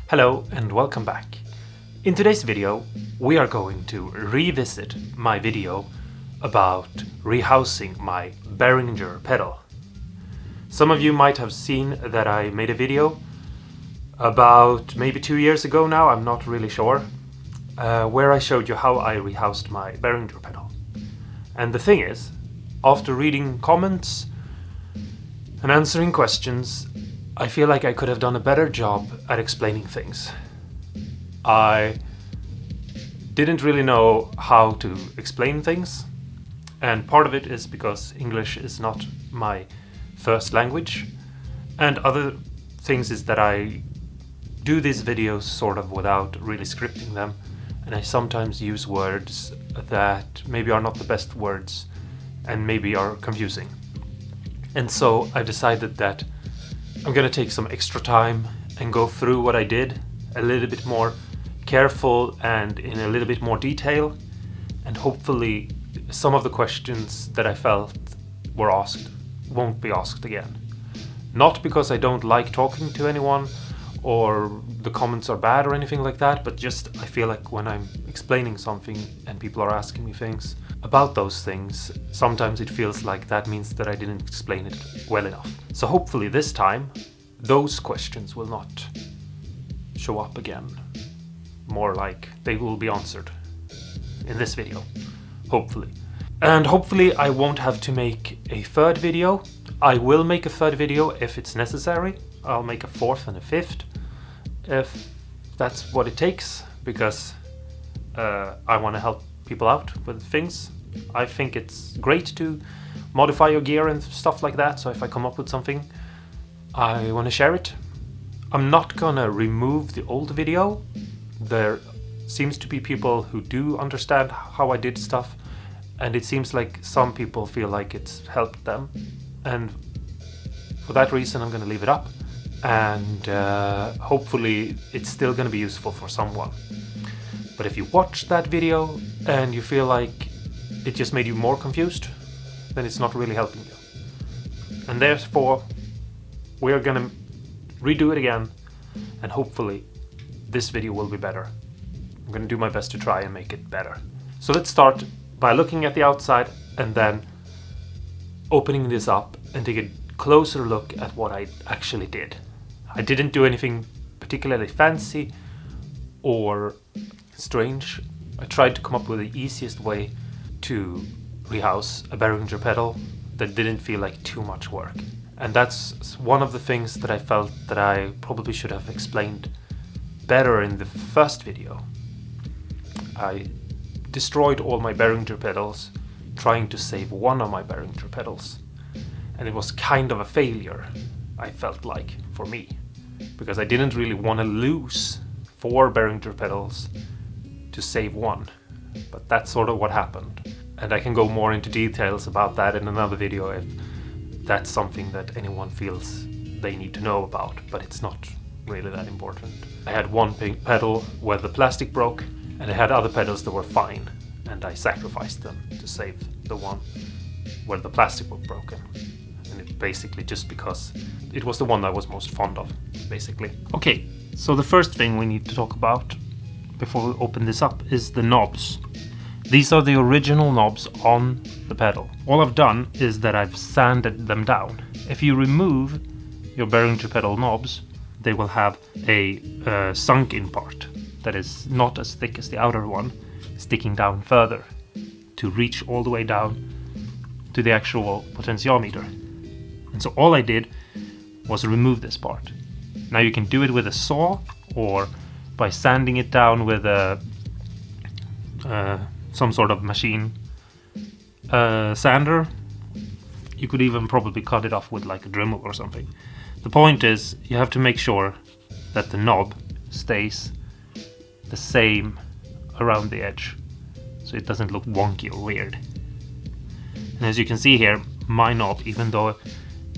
Hello and welcome back. In today's video we are going to revisit my video about rehousing my behringer pedal. Some of you might have seen that I made a video about maybe 2 years ago now, I'm not really sure, where I showed you how I rehoused my behringer pedal. And the thing is, after reading comments and answering questions, I feel like I could have done a better job at explaining things. I didn't really know how to explain things, and part of it is because English is not my first language, and other things is that I do these videos sort of without really scripting them, and I sometimes use words that maybe are not the best words and maybe are confusing. And so I decided that I'm gonna take some extra time and go through what I did a little bit more careful and in a little bit more detail, and hopefully some of the questions that I felt were asked won't be asked again. Not because I don't like talking to anyone or the comments are bad or anything like that, but just I feel like when I'm explaining something and people are asking me things about those things, sometimes it feels like that means that I didn't explain it well enough. So hopefully this time those questions will not show up again. More like they will be answered in this video, hopefully. And hopefully I won't have to make a third video. I will make a third video if it's necessary. I'll make a fourth and a fifth if that's what it takes, because I want to help people out with things. I think it's great to modify your gear and stuff like that, so if I come up with something, I want to share it. I'm not gonna remove the old video. There seems to be people who do understand how I did stuff, and it seems like some people feel like it's helped them, and for that reason I'm gonna leave it up, and hopefully it's still gonna be useful for someone. But if you watch that video and you feel like it just made you more confused, then it's not really helping you. And therefore, we're gonna redo it again, and hopefully this video will be better. I'm gonna do my best to try and make it better. So let's start by looking at the outside and then opening this up and take a closer look at what I actually did. I didn't do anything particularly fancy or strange. I tried to come up with the easiest way to rehouse a behringer pedal that didn't feel like too much work. And that's one of the things that I felt that I probably should have explained better in the first video. I destroyed all my behringer pedals trying to save one of my behringer pedals, and it was kind of a failure, I felt like, for me, because I didn't really want to lose 4 behringer pedals to save one, but that's sort of what happened. And I can go more into details about that in another video if that's something that anyone feels they need to know about, but it's not really that important. I had one pedal where the plastic broke, and I had other pedals that were fine, and I sacrificed them to save the one where the plastic was broken. And it basically just because it was the one I was most fond of, basically. Okay, so the first thing we need to talk about before we open this up is the knobs. These are the original knobs on the pedal. All I've done is that I've sanded them down. If you remove your behringer pedal knobs, they will have a sunk in part that is not as thick as the outer one, sticking down further to reach all the way down to the actual potentiometer. And so all I did was remove this part. Now you can do it with a saw or by sanding it down with a some sort of machine sander. You could even probably cut it off with like a Dremel or something. The point is, you have to make sure that the knob stays the same around the edge, so it doesn't look wonky or weird. And as you can see here, my knob, even though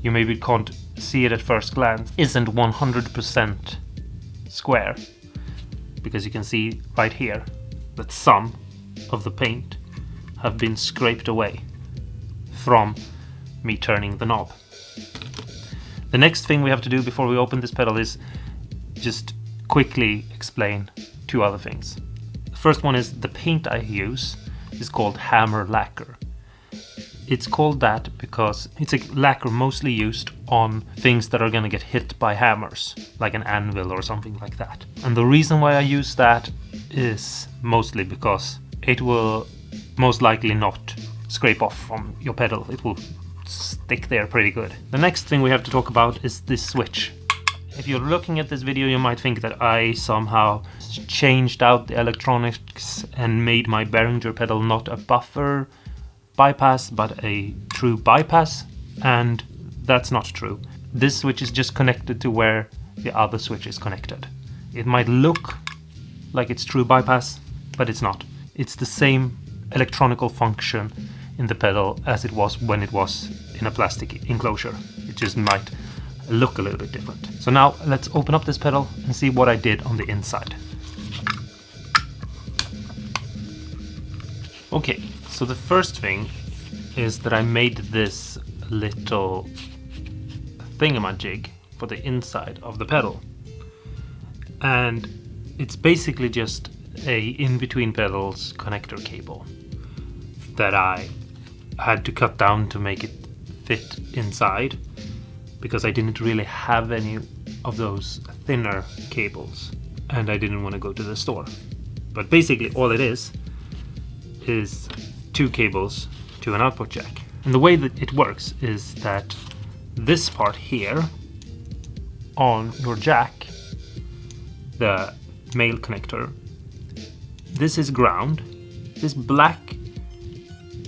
you maybe can't see it at first glance, isn't 100% square, because you can see right here that some of the paint have been scraped away from me turning the knob. The next thing we have to do before we open this pedal is just quickly explain two other things. The first one is the paint I use is called hammer lacquer. It's called that because it's a lacquer mostly used on things that are gonna get hit by hammers, like an anvil or something like that. And the reason why I use that is mostly because it will most likely not scrape off from your pedal. It will stick there pretty good. The next thing we have to talk about is this switch. If you're looking at this video, you might think that I somehow changed out the electronics and made my Behringer pedal not a buffer bypass but a true bypass, and that's not true. This switch is just connected to where the other switch is connected. It might look like it's true bypass, but it's not. It's the same electronical function in the pedal as it was when it was in a plastic enclosure. It just might look a little bit different. So now let's open up this pedal and see what I did on the inside. Okay, so the first thing is that I made this little thingamajig for the inside of the pedal. And it's basically just a in-between pedals connector cable that I had to cut down to make it fit inside, because I didn't really have any of those thinner cables and I didn't want to go to the store. But basically all it is two cables to an output jack. And the way that it works is that this part here on your jack, the male connector, this is ground. This black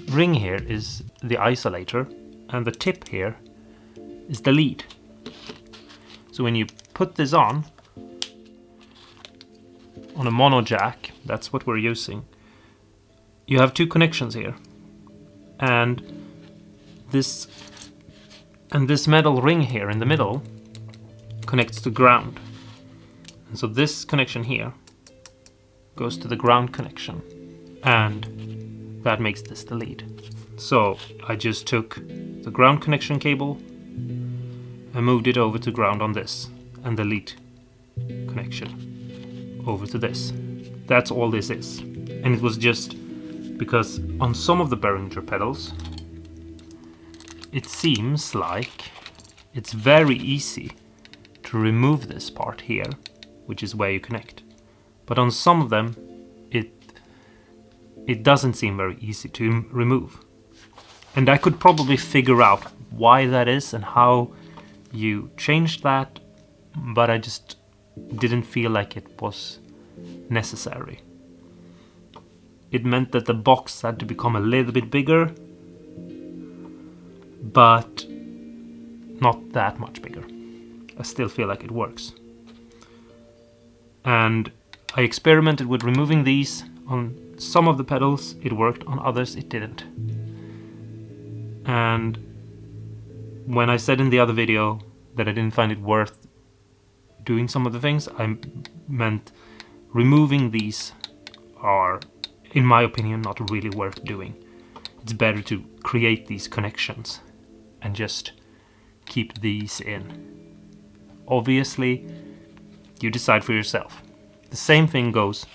ring here is the isolator, and the tip here is the lead. So when you put this on a mono jack, that's what we're using, you have two connections here, and this metal ring here in the middle connects to ground. And so this connection here goes to the ground connection, and that makes this the lead. So I just took the ground connection cable and moved it over to ground on this, and the lead connection over to this. That's all this is. And it was just because on some of the Behringer pedals it seems like it's very easy to remove this part here, which is where you connect. But on some of them it doesn't seem very easy to remove. And I could probably figure out why that is and how you changed that, but I just didn't feel like it was necessary. It meant that the box had to become a little bit bigger, but not that much bigger. I still feel like it works. And I experimented with removing these. On some of the pedals it worked, on others it didn't. And when I said in the other video that I didn't find it worth doing some of the things, I meant removing these are, in my opinion, not really worth doing. It's better to create these connections and just keep these in. Obviously, you decide for yourself. The same thing goes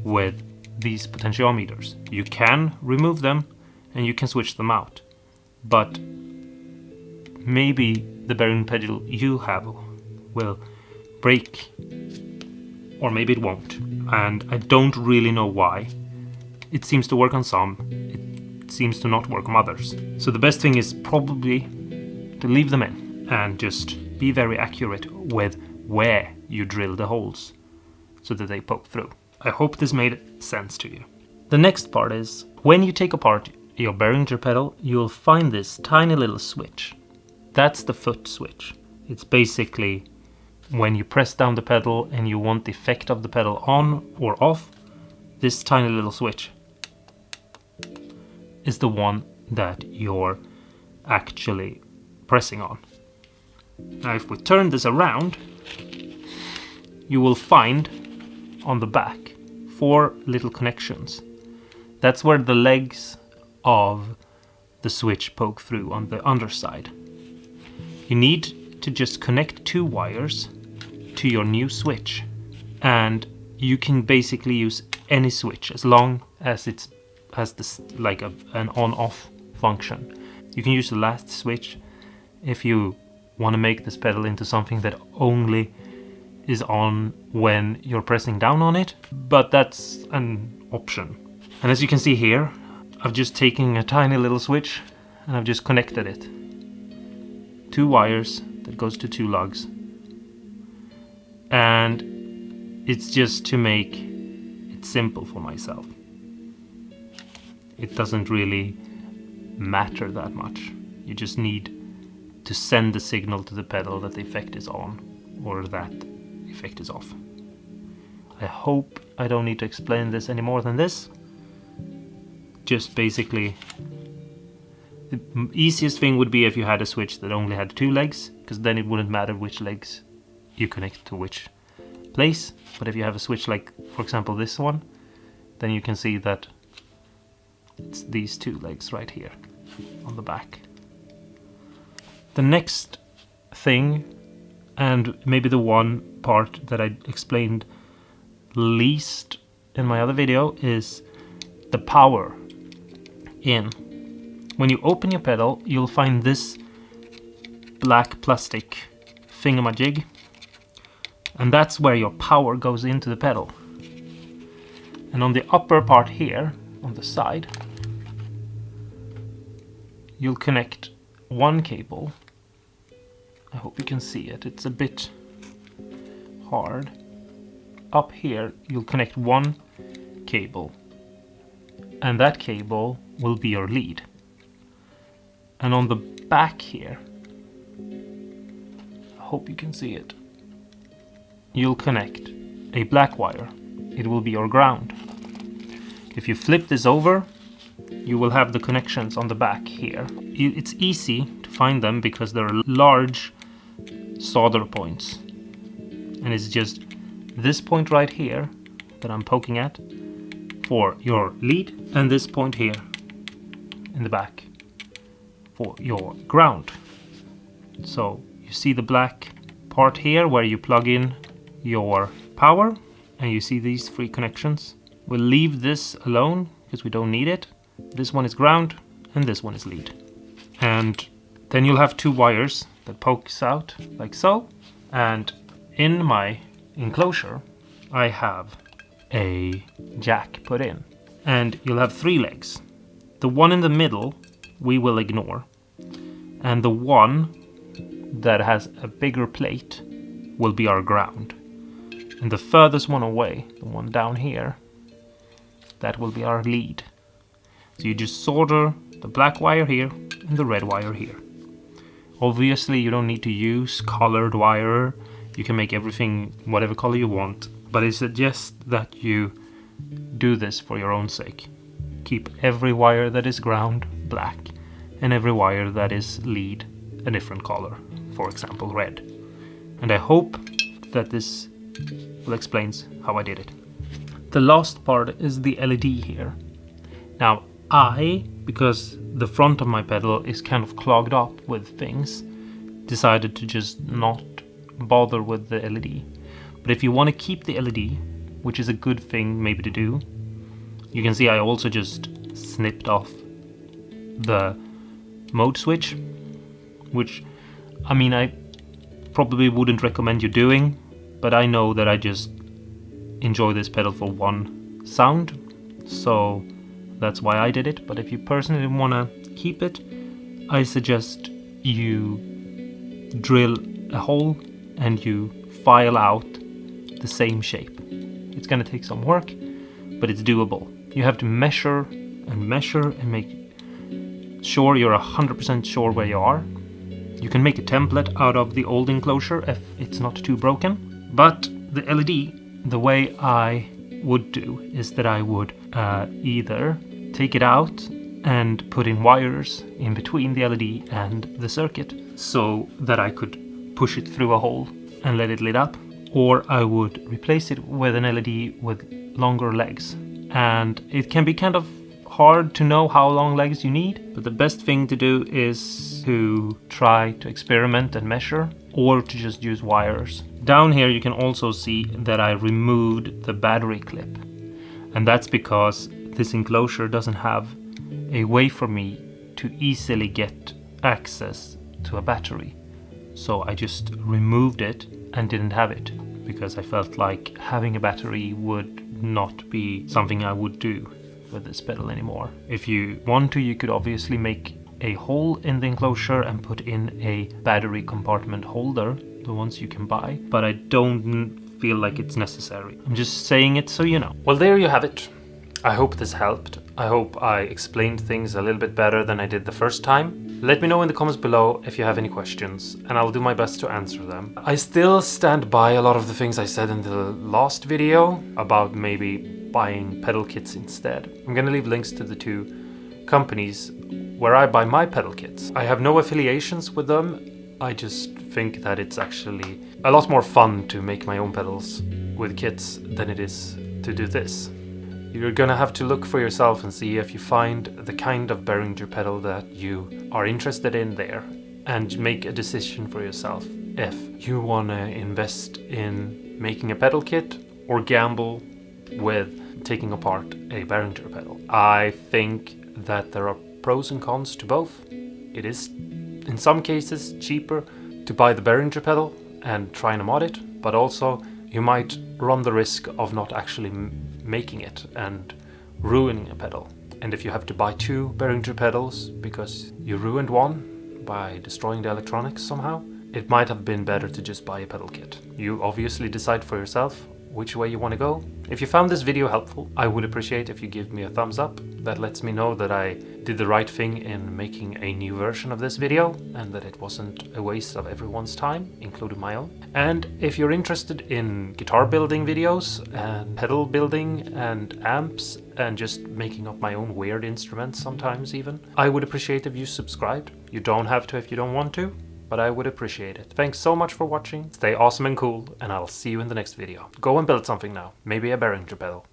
with these potentiometers. You can remove them and you can switch them out, but maybe the Behringer pedal you have will break, or maybe it won't, and I don't really know why. It seems to work on some, it seems to not work on others. So the best thing is probably to leave them in and just be very accurate with where you drill the holes so that they poke through. I hope this made sense to you. The next part is, when you take apart your Behringer pedal, you'll find this tiny little switch. That's the foot switch. It's basically when you press down the pedal and you want the effect of the pedal on or off, this tiny little switch is the one that you're actually pressing on. Now if we turn this around, you will find on the back 4 little connections. That's where the legs of the switch poke through on the underside. You need to just connect 2 wires to your new switch and you can basically use any switch as long as it has this like an on-off function. You can use the last switch if you want to make this pedal into something that only is on when you're pressing down on it, but that's an option. And as you can see here, I've just taken a tiny little switch and I've just connected it. 2 wires that goes to 2 lugs. And it's just to make it simple for myself. It doesn't really matter that much. You just need to send the signal to the pedal that the effect is on or that the effect is off. I hope I don't need to explain this any more than this. Just basically, the easiest thing would be if you had a switch that only had 2 legs, because then it wouldn't matter which legs you connect to which place. But if you have a switch like, for example, this one, then you can see that it's these 2 legs right here on the back. The next thing, and maybe the one part that I explained least in my other video, is the power in. When you open your pedal, you'll find this black plastic thingamajig, and that's where your power goes into the pedal. And on the upper part here, on the side, you'll connect one cable. I hope you can see it, it's a bit hard. Up here you'll connect one cable, and that cable will be your lead. And on the back here, I hope you can see it, you'll connect a black wire. It will be your ground. If you flip this over, you will have the connections on the back here. It's easy to find them because there are large solder points, and it's just this point right here that I'm poking at for your lead, and this point here in the back for your ground. So you see the black part here where you plug in your power, and you see these 3 connections. We'll leave this alone because we don't need it. This one is ground and this one is lead. And then you'll have 2 wires that pokes out like so. And in my enclosure, I have a jack put in. And you'll have 3 legs. The one in the middle we will ignore. And the one that has a bigger plate will be our ground. And the furthest one away, the one down here, that will be our lead. So you just solder the black wire here and the red wire here. Obviously you don't need to use colored wire. You can make everything whatever color you want, but I suggest that you do this for your own sake. Keep every wire that is ground black and every wire that is lead a different color, for example red. And I hope that this will explain how I did it. The last part is the LED here. Now because the front of my pedal is kind of clogged up with things, decided to just not bother with the LED. But if you want to keep the LED, which is a good thing maybe to do, you can see I also just snipped off the mode switch, which I mean I probably wouldn't recommend you doing, but I know that I just enjoy this pedal for one sound, so that's why I did it. But if you personally want to keep it, I suggest you drill a hole and you file out the same shape. It's gonna take some work, but it's doable. You have to measure and make sure you're 100% sure where you are. You can make a template out of the old enclosure if it's not too broken, but the LED, the way I would do is that I would either take it out and put in wires in between the LED and the circuit so that I could push it through a hole and let it lit up, or I would replace it with an LED with longer legs. And it can be kind of hard to know how long legs you need, but the best thing to do is to try to experiment and measure. or to just use wires. Down here you can also see that I removed the battery clip, and that's because this enclosure doesn't have a way for me to easily get access to a battery. So I just removed it and didn't have it, because I felt like having a battery would not be something I would do with this pedal anymore. If you want to, you could obviously make a hole in the enclosure and put in a battery compartment holder, the ones you can buy, but I don't feel like it's necessary. I'm just saying it so you know. Well, there you have it. I hope this helped. I hope I explained things a little bit better than I did the first time. Let me know in the comments below if you have any questions, and I'll do my best to answer them. I still stand by a lot of the things I said in the last video about maybe buying pedal kits instead. I'm gonna leave links to the two companies where I buy my pedal kits. I have no affiliations with them. I just think that it's actually a lot more fun to make my own pedals with kits than it is to do this. You're gonna have to look for yourself and see if you find the kind of Behringer pedal that you are interested in there, and make a decision for yourself if you wanna invest in making a pedal kit or gamble with taking apart a Behringer pedal. I think that there are pros and cons to both. It is in some cases cheaper to buy the Behringer pedal and try and mod it, but also you might run the risk of not actually making it and ruining a pedal. And if you have to buy two Behringer pedals because you ruined one by destroying the electronics somehow, it might have been better to just buy a pedal kit. You obviously decide for yourself which way you want to go. If you found this video helpful, I would appreciate if you give me a thumbs up. That lets me know that I did the right thing in making a new version of this video and that it wasn't a waste of everyone's time, including my own. And if you're interested in guitar building videos and pedal building and amps and just making up my own weird instruments sometimes even, I would appreciate if you subscribed. You don't have to if you don't want to, but I would appreciate it. Thanks so much for watching, stay awesome and cool, and I'll see you in the next video. Go and build something now, maybe a Behringer pedal.